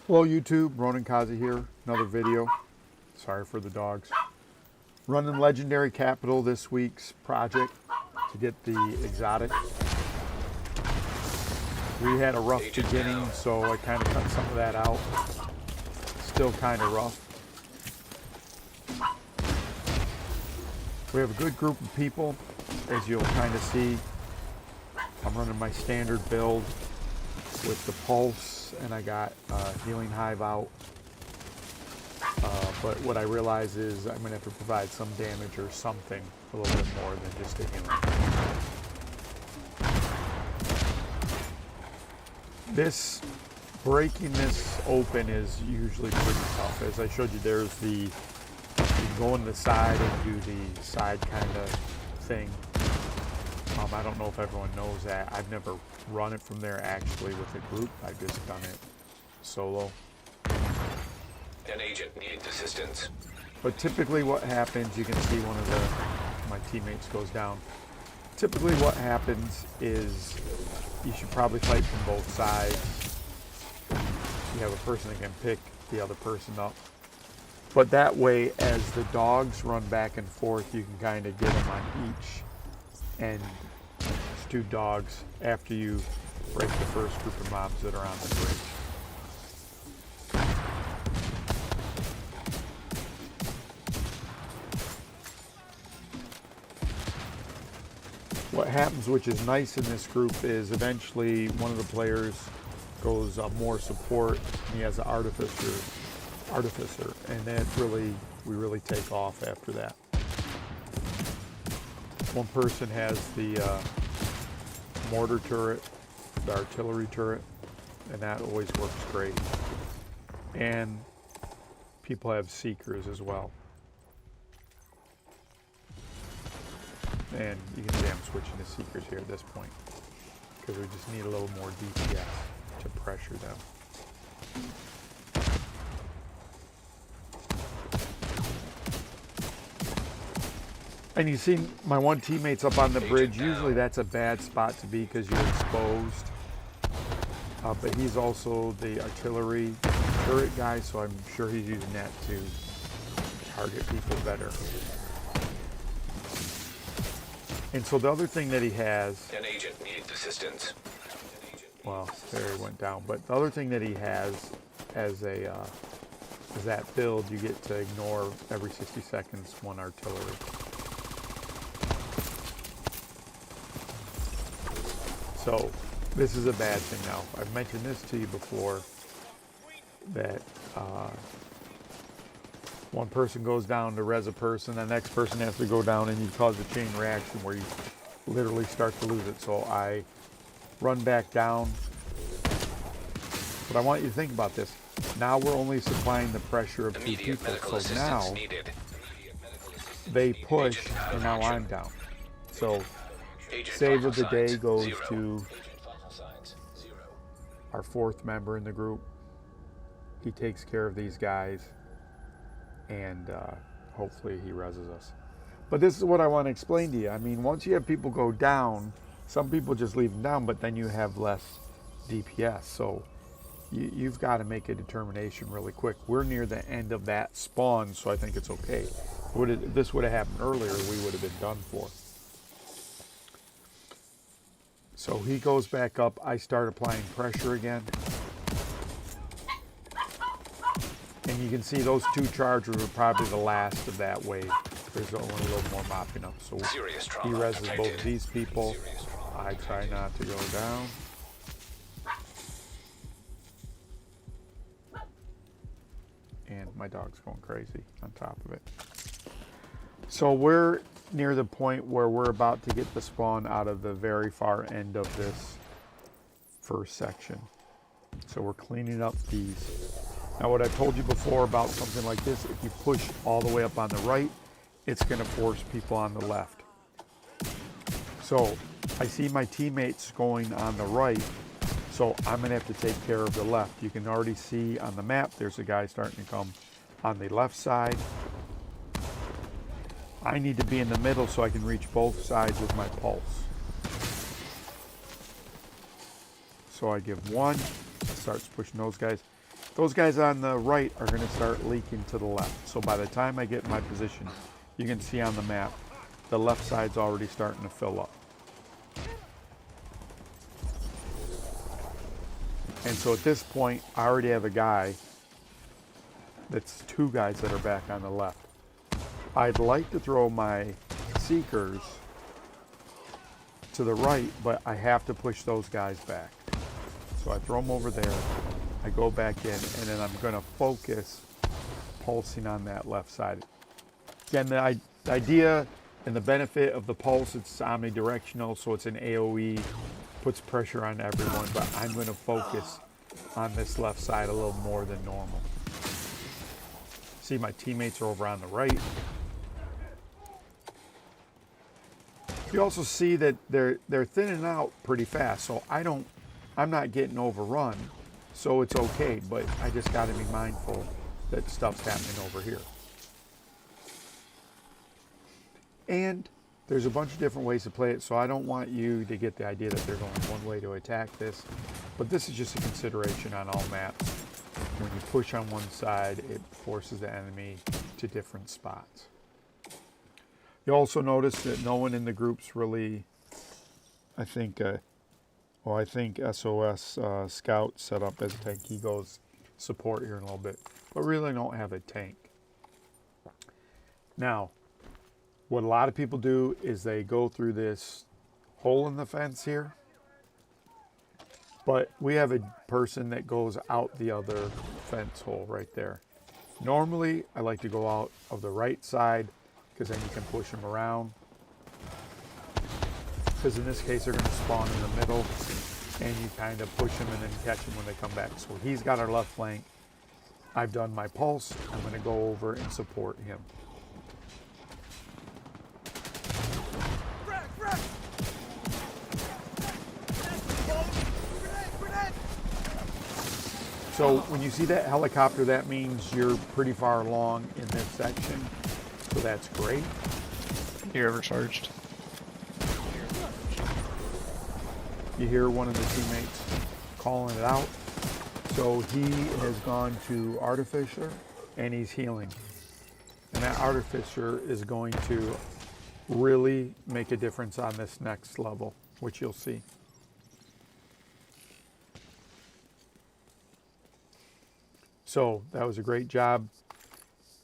Hello YouTube, Ronan Kazi here, another video. Sorry for the dogs. Running Legendary Capital this week's project to get the exotic. We had a rough beginning, so I kind of cut some of that out. Still kind of rough. We have a good group of people, as you'll kind of see. I'm running my standard build with the pulse, and I got healing hive out. But what I realize is I'm going to have to provide some damage or something a little bit more than just a healing. Breaking this open is usually pretty tough. As I showed you, there's you can go in the side and do the side kind of thing. I don't know if everyone knows that. I've never run it from there actually with a group. I've just done it solo. An agent needs assistance. But typically what happens, you can see one of my teammates goes down. Typically what happens is you should probably fight from both sides. You have a person that can pick the other person up. But that way, as the dogs run back and forth, you can kind of get them on each. And it's two dogs after you break the first group of mobs that are on the bridge. What happens, which is nice in this group, is eventually one of the players goes more support, and he has an Artificer, and that we really take off after that. One person has the mortar turret, the artillery turret, and that always works great. And people have seekers as well. And you can see I'm switching to seekers here at this point, because we just need a little more DPS to pressure them. And you see my one teammate's up on the bridge. Usually that's a bad spot to be because you're exposed. But he's also the artillery turret guy, so I'm sure he's using that to target people better. And so the other thing that he has... An agent needs assistance. Well, there he went down. But the other thing that he has as that build, you get to ignore every 60 seconds one artillery. So this is a bad thing now. I've mentioned this to you before, that one person goes down to res a person, the next person has to go down, and you cause a chain reaction where you literally start to lose it. So I run back down. But I want you to think about this. Now we're only supplying the pressure of two people. So now they push, and now I'm down. So save of the day goes to our fourth member in the group. He takes care of these guys, and hopefully he reses us. But this is what I want to explain to you. I mean, once you have people go down, some people just leave them down, but then you have less DPS. So you've got to make a determination really quick. We're near the end of that spawn, so I think it's okay. If this would have happened earlier, we would have been done for. So he goes back up. I start applying pressure again. And you can see those two chargers were probably the last of that wave. There's only a little more mopping up. So he reses both of these people. I try not to go down. And my dog's going crazy on top of it. So we're near the point where we're about to get the spawn out of the very far end of this first section. So we're cleaning up these. Now what I told you before about something like this, if you push all the way up on the right, it's going to force people on the left. So I see my teammates going on the right, so I'm going to have to take care of the left. You can already see on the map there's a guy starting to come on the left side. I need to be in the middle so I can reach both sides with my pulse. So I give one, starts pushing those guys. Those guys on the right are going to start leaking to the left. So by the time I get in my position, you can see on the map, the left side's already starting to fill up. And so at this point, I already have a guy, that's 2 guys that are back on the left. I'd like to throw my Seekers to the right, but I have to push those guys back. So I throw them over there, I go back in, and then I'm going to focus pulsing on that left side. Again, the idea and the benefit of the pulse, it's omnidirectional, so it's an AoE, puts pressure on everyone, but I'm going to focus on this left side a little more than normal. See, my teammates are over on the right. You also see that they're thinning out pretty fast, so I'm not getting overrun, so it's okay, but I just got to be mindful that stuff's happening over here. And there's a bunch of different ways to play it, so I don't want you to get the idea that they're going one way to attack this, but this is just a consideration on all maps. When you push on one side, it forces the enemy to different spots. You also notice that no one in the group's really, I think SOS Scout set up as a tank. He goes support here in a little bit, but really don't have a tank. Now, what a lot of people do is they go through this hole in the fence here, but we have a person that goes out the other fence hole right there. Normally, I like to go out of the right side because then you can push them around. Because in this case, they're going to spawn in the middle, and you kind of push them and then catch them when they come back. So he's got our left flank. I've done my pulse. I'm going to go over and support him. So when you see that helicopter, that means you're pretty far along in this section. So that's great. You're overcharged. You hear one of the teammates calling it out. So he has gone to Artificer and he's healing. And that Artificer is going to really make a difference on this next level, which you'll see. So that was a great job.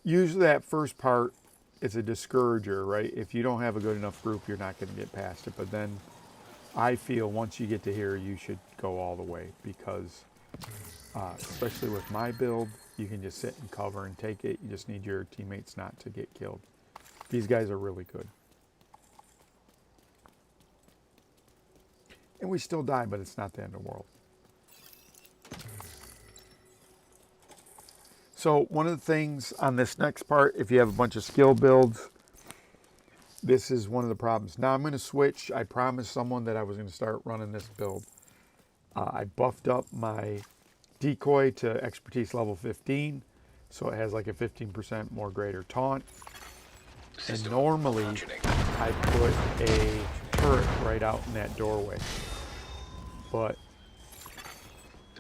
Usually that first part is a discourager, right? If you don't have a good enough group, you're not going to get past it. But then I feel once you get to here, you should go all the way because especially with my build, you can just sit and cover and take it. You just need your teammates not to get killed. These guys are really good. And we still die, but it's not the end of the world. So one of the things on this next part, if you have a bunch of skill builds, this is one of the problems. Now I'm going to switch. I promised someone that I was going to start running this build. I buffed up my Decoy to expertise level 15, so it has like a 15% more greater taunt. And normally I put a turret right out in that doorway, but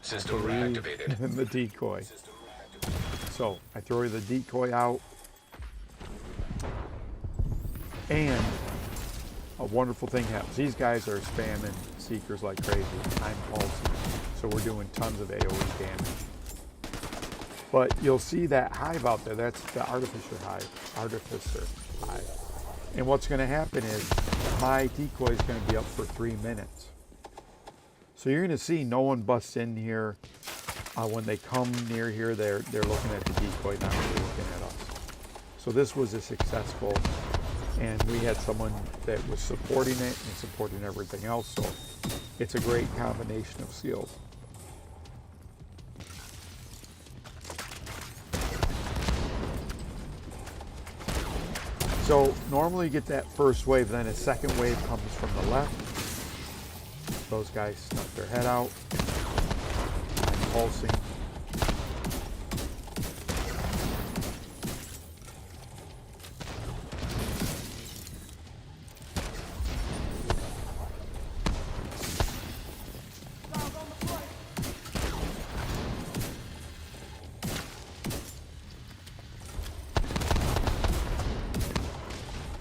System reactivated. in the Decoy. So I throw the Decoy out, and a wonderful thing happens. These guys are spamming Seekers like crazy. I'm pulsing, so we're doing tons of AoE damage. But you'll see that hive out there. That's the Artificer hive. And what's going to happen is my Decoy is going to be up for 3 minutes. So you're going to see no one busts in here. When they come near here, they're looking at the Decoy, not really looking at us. So this was a successful, and we had someone that was supporting it and supporting everything else. So it's a great combination of skills. So normally you get that first wave, then a second wave comes from the left. Those guys snuck their head out. Pulsing.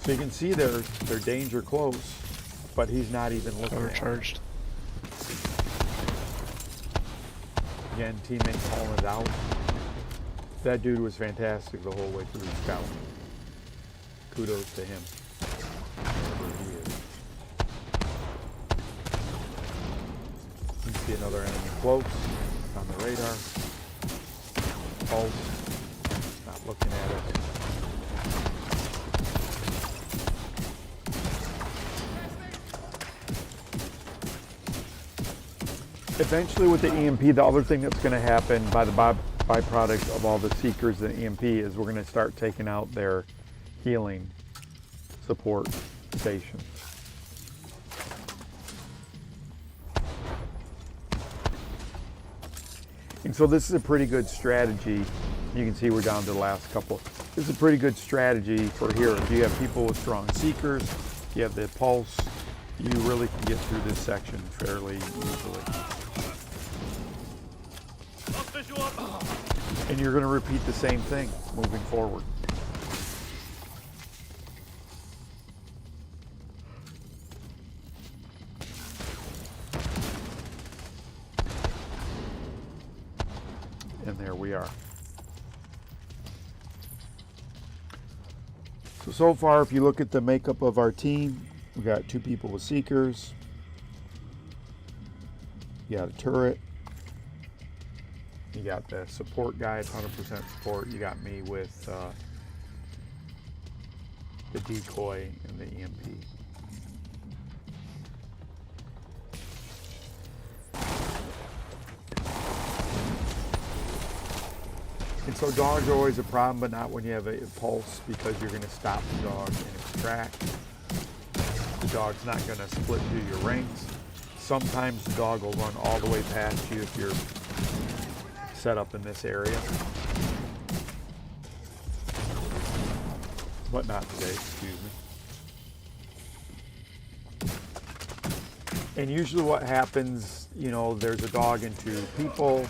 So you can see they're danger close, but he's not even looking at it. Overcharged. Again, teammate calling it out. That dude was fantastic the whole way through the scout. Kudos to him. Wherever he is. You can see another enemy close on the radar. Pulse. Not looking at it. Eventually with the EMP, the other thing that's going to happen by the byproduct of all the Seekers and EMP is we're going to start taking out their healing support stations. And so this is a pretty good strategy. You can see we're down to the last couple. This is a pretty good strategy for here. If you have people with strong Seekers, you have the Pulse, you really can get through this section fairly easily. And you're going to repeat the same thing moving forward. And there we are. So far, if you look at the makeup of our team, we got 2 people with Seekers. You got a turret. You got the support guy, 100% support. You got me with the Decoy and the EMP. And so dogs are always a problem, but not when you have a pulse, because you're going to stop the dog in its track. The dog's not going to split through your ranks. Sometimes the dog will run all the way past you if you're set up in this area. But not today, excuse me. And usually what happens, you know, there's a dog and 2 people.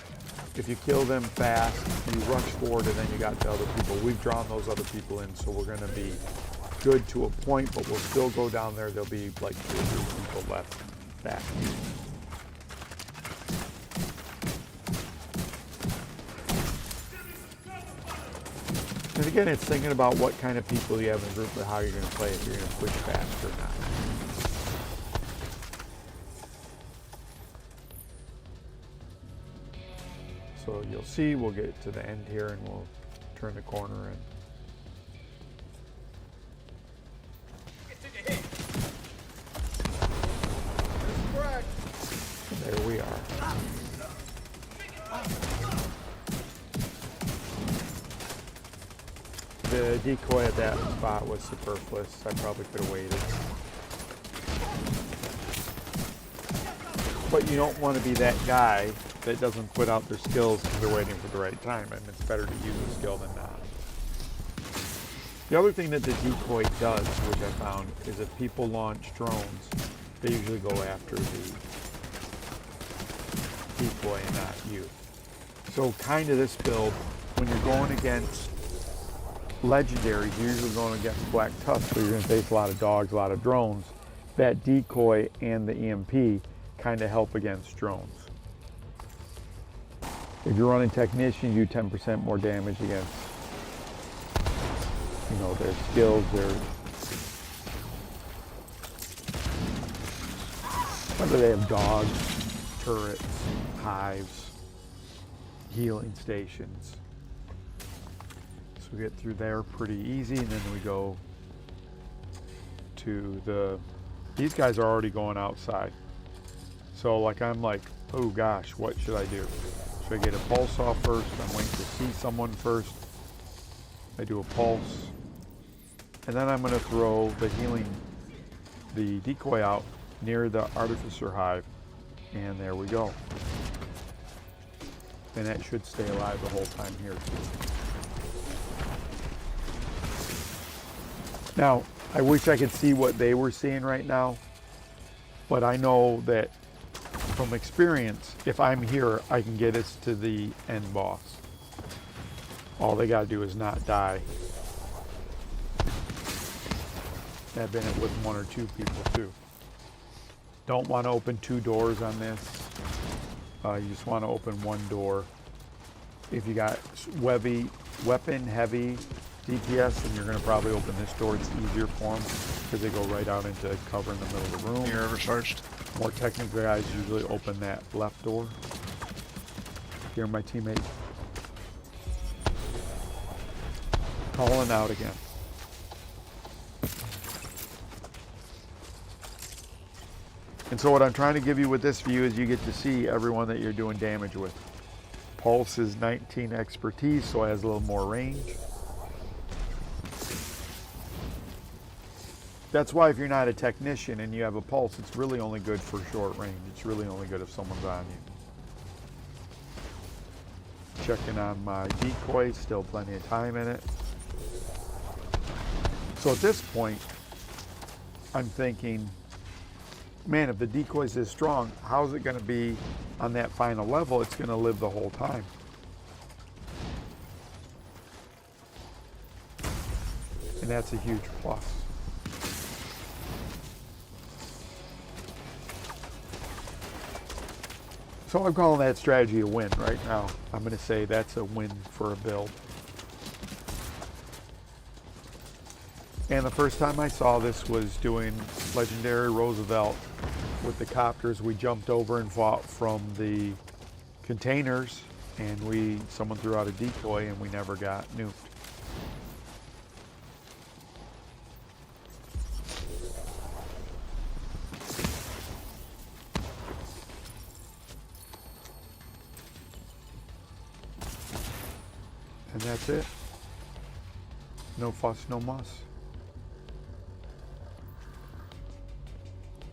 If you kill them fast, you rush forward and then you got the other people. We've drawn those other people in, so we're going to be good to a point, but we'll still go down there. There'll be like 2 or 3 people left back. And again, it's thinking about what kind of people you have in the group and how you're going to play, if you're going to push fast or not. So you'll see, we'll get to the end here and we'll turn the corner and there we are. The decoy at that spot was superfluous. I probably could have waited. But you don't want to be that guy that doesn't put out their skills because they're waiting for the right time, and it's better to use a skill than not. The other thing that the decoy does, which I found, is if people launch drones, they usually go after the decoy and not you. So kind of this build, when you're going against legendaries, you're usually going against Black Tusk, so you're going to face a lot of dogs, a lot of drones. That decoy and the EMP kind of help against drones. If you're running technician, you do 10% more damage against, you know, their skills, whether they have dogs, turrets, hives, healing stations. So we get through there pretty easy, and then we go to these guys are already going outside. So like I'm like, oh gosh, what should I do? Should I get a pulse off first? I'm waiting to see someone first. I do a pulse. And then I'm gonna throw the decoy out near the Artificer hive. And there we go. And that should stay alive the whole time here too. Now, I wish I could see what they were seeing right now, but I know that from experience, if I'm here, I can get us to the end boss. All they gotta do is not die. I've been it with 1 or 2 people too. Don't want to open 2 doors on this. You just want to open 1 door. If you got weapon heavy DPS, then you're going to probably open this door. It's easier for them because they go right out into cover in the middle of the room. You're overcharged. More technical guys usually open that left door. Here, my teammate calling out again. And so what I'm trying to give you with this view is you get to see everyone that you're doing damage with. Pulse is 19 expertise, so it has a little more range. That's why if you're not a technician and you have a pulse, it's really only good for short range. It's really only good if someone's on you. Checking on my decoy, still plenty of time in it. So at this point, I'm thinking, man, if the decoy's this strong, how's it going to be on that final level? It's going to live the whole time. And that's a huge plus. So I'm calling that strategy a win right now. I'm going to say that's a win for a build. And the first time I saw this was doing Legendary Roosevelt with the copters. We jumped over and fought from the containers, and someone threw out a decoy and we never got nuked. And that's it. No fuss, no muss.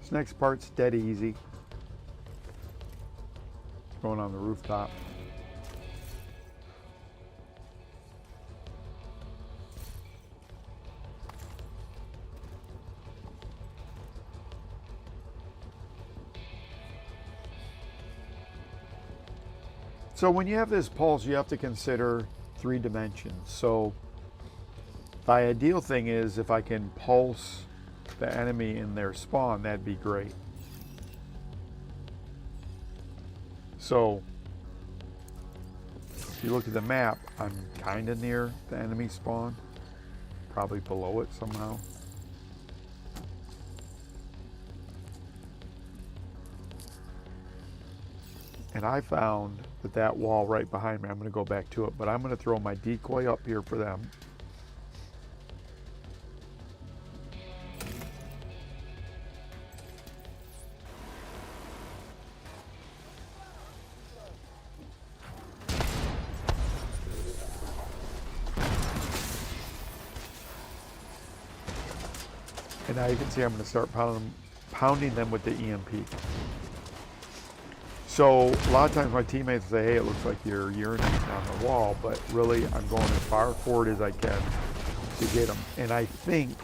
This next part's dead easy. Going on the rooftop. So when you have this pulse, you have to consider 3 dimensions. So the ideal thing is if I can pulse the enemy in their spawn, that'd be great. So if you look at the map, I'm kind of near the enemy spawn, probably below it somehow. And I found that wall right behind me, I'm going to go back to it, but I'm going to throw my decoy up here for them. And now you can see I'm going to start pounding them with the EMP. So a lot of times my teammates say, hey, it looks like you're urinating on the wall, but really I'm going as far forward as I can to get them. And I think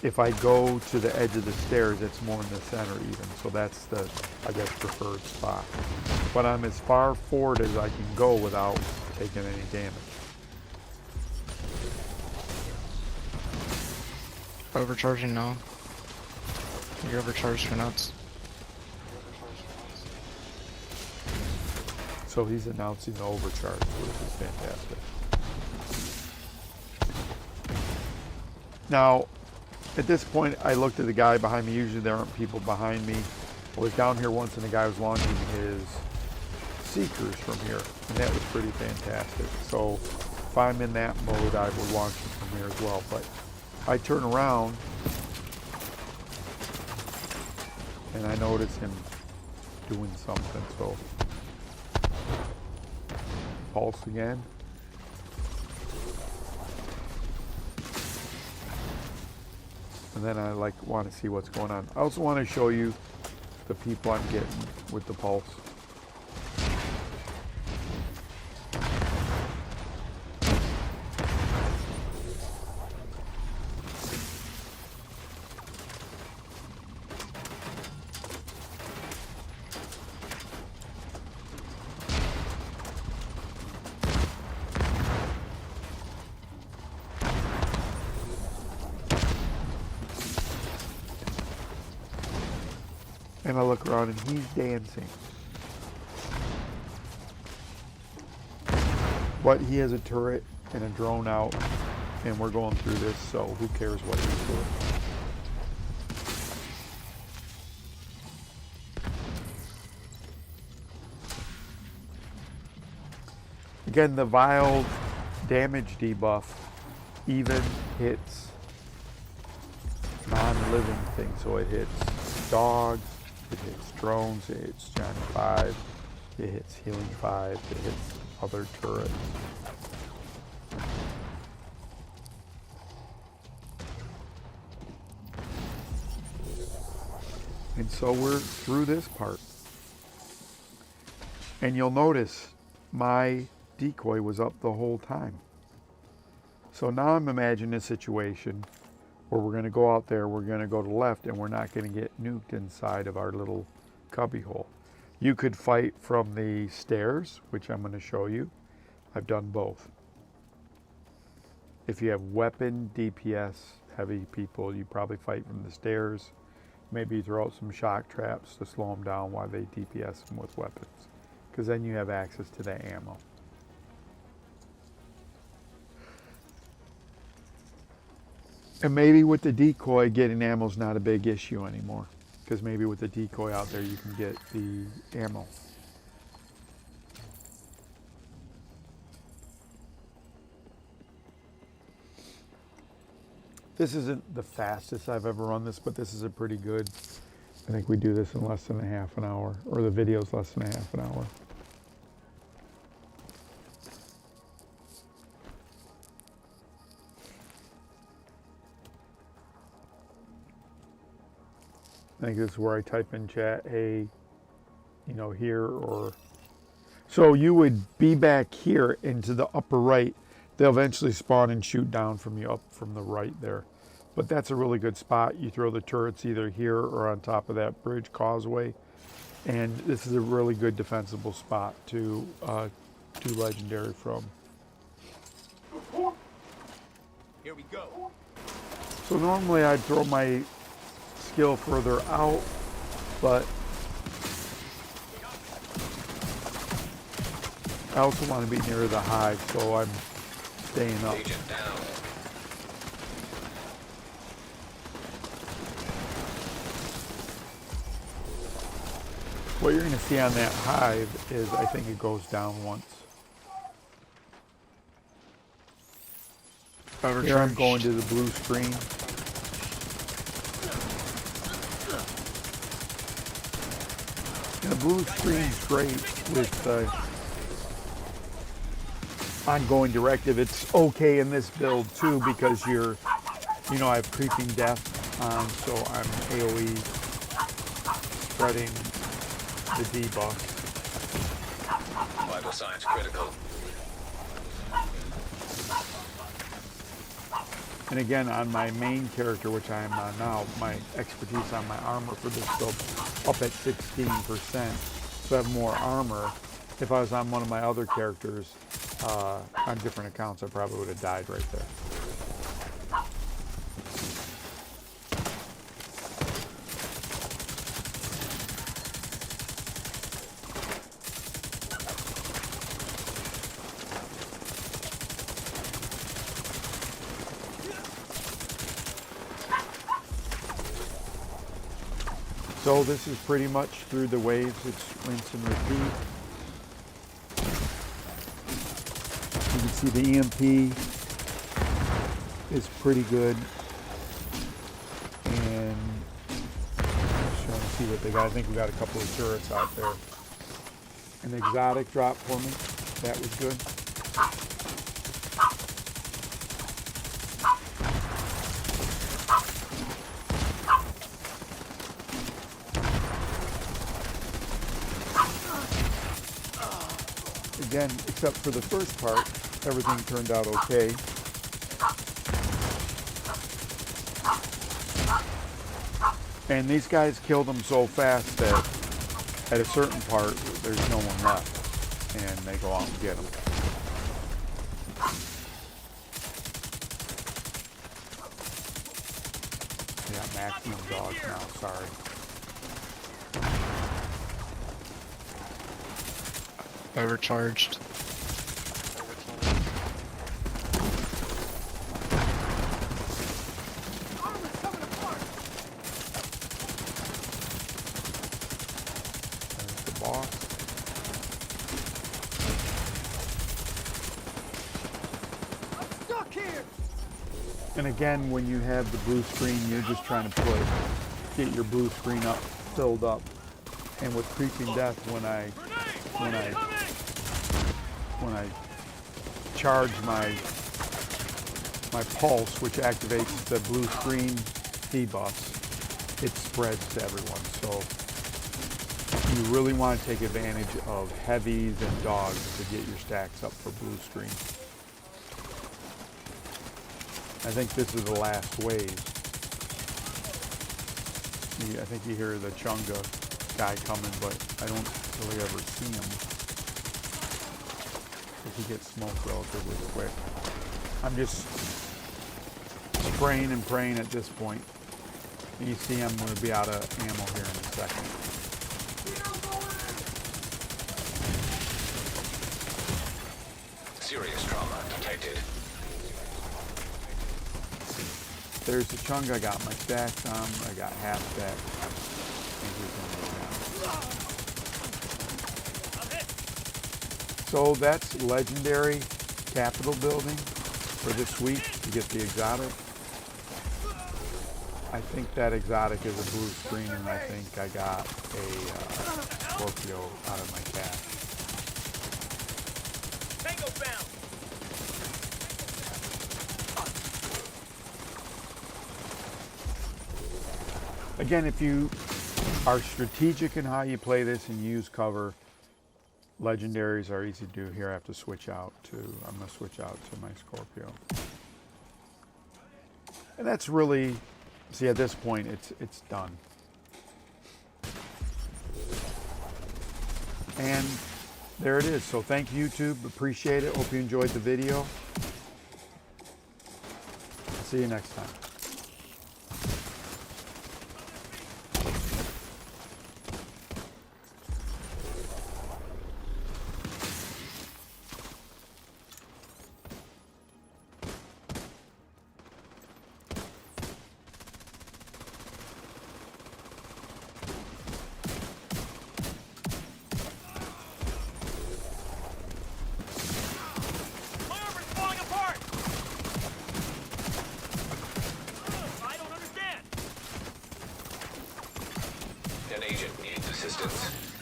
if I go to the edge of the stairs, it's more in the center even. So that's the, I guess, preferred spot. But I'm as far forward as I can go without taking any damage. Overcharging now. You're overcharged for nuts. So he's announcing the overcharge, which is fantastic. Now, at this point, I looked at the guy behind me. Usually there aren't people behind me. I was down here once and the guy was launching his Seekers from here, and that was pretty fantastic. So if I'm in that mode, I would launch it from here as well. But I turn around and I notice him doing something. So pulse again. And then I want to see what's going on. I also want to show you the people I'm getting with the pulse. And I look around and he's dancing. But he has a turret and a drone out, and we're going through this, so who cares what he's doing. Again, the vile damage debuff even hits non-living things. So it hits dogs, it hits drones, it hits Gen 5, it hits Healing 5, it hits other turrets. And so we're through this part. And you'll notice my decoy was up the whole time. So now I'm imagining a situation where we're going to go out there, we're going to go to the left, and we're not going to get nuked inside of our little cubby hole. You could fight from the stairs, which I'm going to show you. I've done both. If you have weapon DPS heavy people, you probably fight from the stairs. Maybe you throw out some shock traps to slow them down while they DPS them with weapons, because then you have access to the ammo. And maybe with the decoy, getting ammo is not a big issue anymore, because maybe with the decoy out there you can get the ammo. This isn't the fastest I've ever run this, but this is a pretty good. I think we do this in less than a half an hour, or the video's less than a half an hour. I think this is where I type in chat, hey, you know, here, or... So you would be back here into the upper right. They'll eventually spawn and shoot down from you up from the right there. But that's a really good spot. You throw the turrets either here or on top of that bridge causeway. And this is a really good defensible spot to do legendary from. Here we go. So normally I'd throw my skill further out, but I also want to be near the hive, so I'm staying up. Agent down. What you're going to see on that hive is, I think it goes down once. Here I'm going to the blue screen. The blue screen's great with ongoing directive. It's okay in this build too, because you're, you know, I have creeping death on, so I'm AoE spreading the debuff. Vital signs critical. And again, on my main character, which I am on now, my expertise on my armor for this build up at 16%, so I have more armor. If I was on one of my other characters on different accounts, I probably would have died right there. So this is pretty much through the waves. It's rinse and repeat. You can see the EMP is pretty good. And just trying to see what they got. I think we got a couple of turrets out there. An exotic drop for me. That was good. Again, except for the first part, everything turned out okay. And these guys killed them so fast that at a certain part, there's no one left. And they go out and get them. Yeah, maximum dogs now, sorry. Overcharged. Armor's coming apart. There's the boss. I'm stuck here. And again, when you have the blue screen, you're just trying to get your blue screen up, filled up. And with creeping death, when I charge my pulse, which activates the blue screen debuffs, it spreads to everyone. So you really want to take advantage of heavies and dogs to get your stacks up for blue screen. I think this is the last wave. I think you hear the Chunga guy coming, but I don't really ever see him. He gets smoked relatively quick. I'm just spraying and praying at this point. And you see I'm going to be out of ammo here in a second. Serious trauma detected. There's the Chunga. I got my stacks on. I got half stack. So that's legendary Capitol building for this week to get the exotic. I think that exotic is a blue screen, and I think I got a Scorpio out of my cache. Tango bound. Again, if you are strategic in how you play this and use cover, legendaries are easy to do. Here I have to switch out to, I'm going to switch out to my Scorpio. And that's really, see at this point it's done. And there it is. So thank you, YouTube. Appreciate it. Hope you enjoyed the video. See you next time. My armor's falling apart. I don't understand. An agent needs assistance.